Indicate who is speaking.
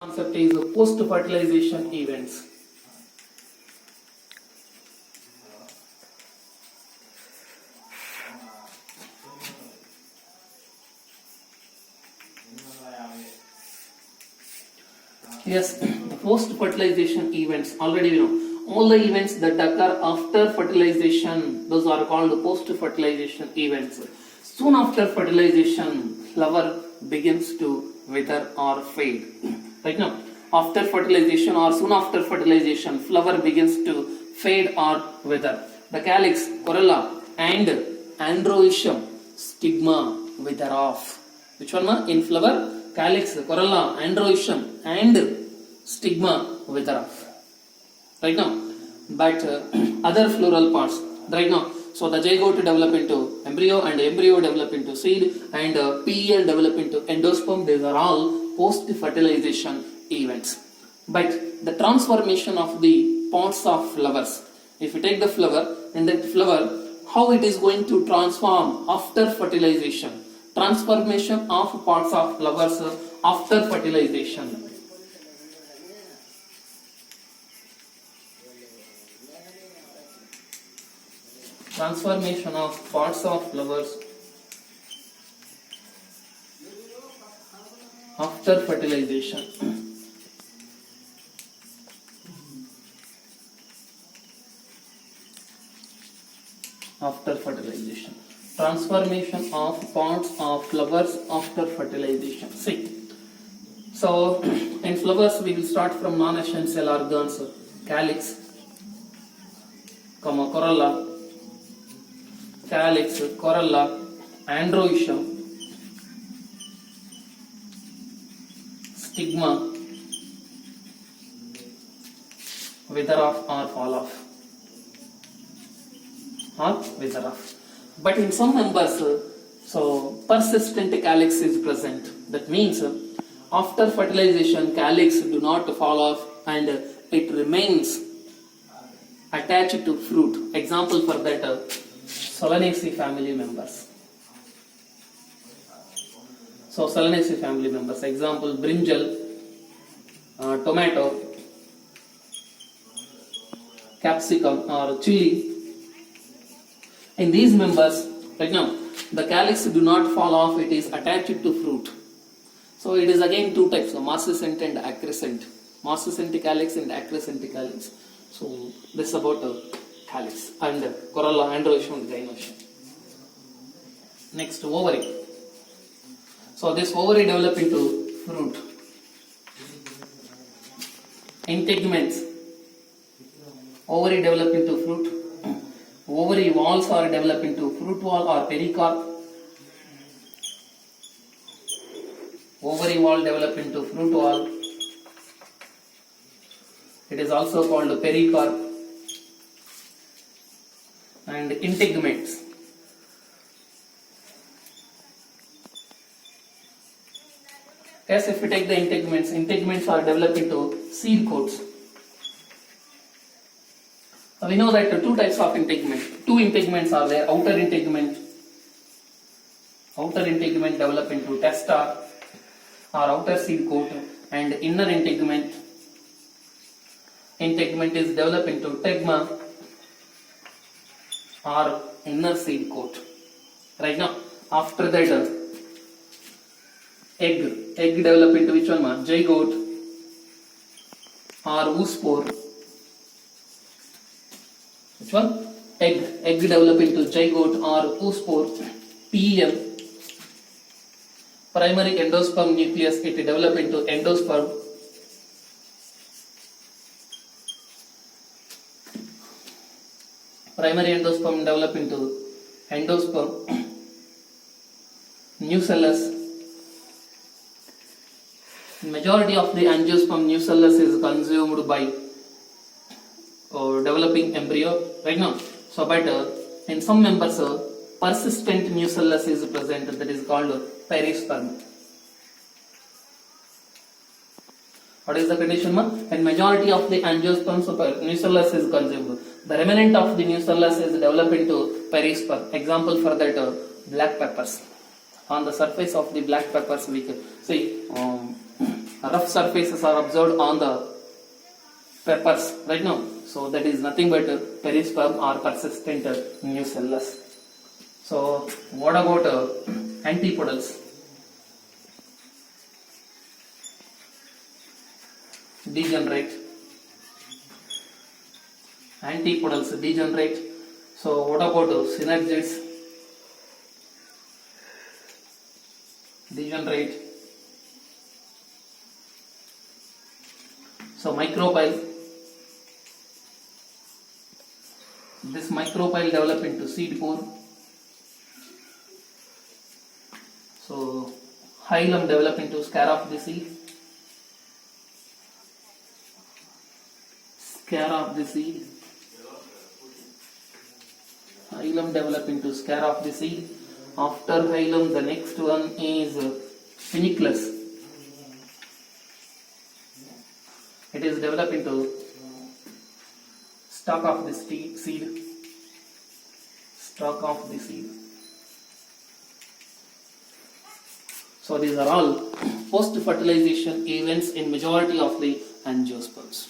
Speaker 1: Concept is post-fertilization events. Yes, post-fertilization events. Already we know all the events that occur after fertilization. Those are called post-fertilization events. Soon after fertilization, flower begins to wither or fade. Right now, after fertilization or soon after fertilization, flower begins to fade or wither. The calyx, corolla, and androecium stigma wither off. Which one? In flower, calyx, corolla, androecium, and stigma wither off. Right now, but other floral parts. Right now, so the zygote develop into embryo, and embryo develop into seed, and PEL develop into endosperm. These are all post-fertilization events. But the transformation of the pods of flowers. If you take the flower, and that flower, how it is going to transform after fertilization? Transformation of pods of flowers after fertilization. Transformation of pods of flowers after fertilization. After fertilization. Transformation of pods of flowers after fertilization. See. So, in flowers we will start from non-essential organs, calyx, corolla, calyx, corolla, androecium, stigma, wither off or fall off, or wither off. But in some members, so persistent calyx is present. That means after fertilization, calyx do not fall off and it remains attached to fruit. Example for that, Solanaceae family members. So Solanaceae family members. Example, brinjal, tomato, capsicum or chili. In these members, right now, the calyx do not fall off, it is attached to fruit. So it is again two types, marcescent and accrescent. Marcescent calyx and accrescent calyx. So this is about calyx and corolla, androecium and gynoecium. Next, ovary. So this ovary develop into fruit. Integuments. Ovary develop into fruit. Ovary walls are developed into fruit wall or pericarp. Ovary wall develop into fruit wall. It is also called pericarp. And integuments. Yes, if we take the integuments, integuments are developed into seed coats. We know that two types of integument. Two integuments are there. Outer integument. Outer integument develop into testa or outer seed coat, and inner integument. Integument is developed into tegma or inner seed coat. Right now, after that, egg develop into which one? Zygote or oospore. Which one? Egg develop into zygote or oospore. PEM. Primary endosperm nucleus, it develop into endosperm. Primary endosperm develop into endosperm. Nucellus. Majority of the angiosperm nucellus is consumed by developing embryo right now. So, but in some members, persistent nucellus is present, that is called perisperm. What is the condition? And majority of the angiosperms, nucellus is consumed. The remnant of the nucellus is developed into perisperm. Example for that, black peppers. On the surface of the black peppers, we can see rough surfaces are observed on the peppers right now. So that is nothing but perisperm or persistent nucellus. So what about antipodals? Degenerate. Antipodals degenerate. So what about synergids? Degenerate. So micropyle. This micropyle develop into seed pore. So hilum develop into scare of the seed. Scare of the seed. Hilum develop into scare of the seed. After hilum, the next one is funiculus. It is developed into stalk of the seed. Stalk of the seed. So these are all post-fertilization events in majority of the angiosperms.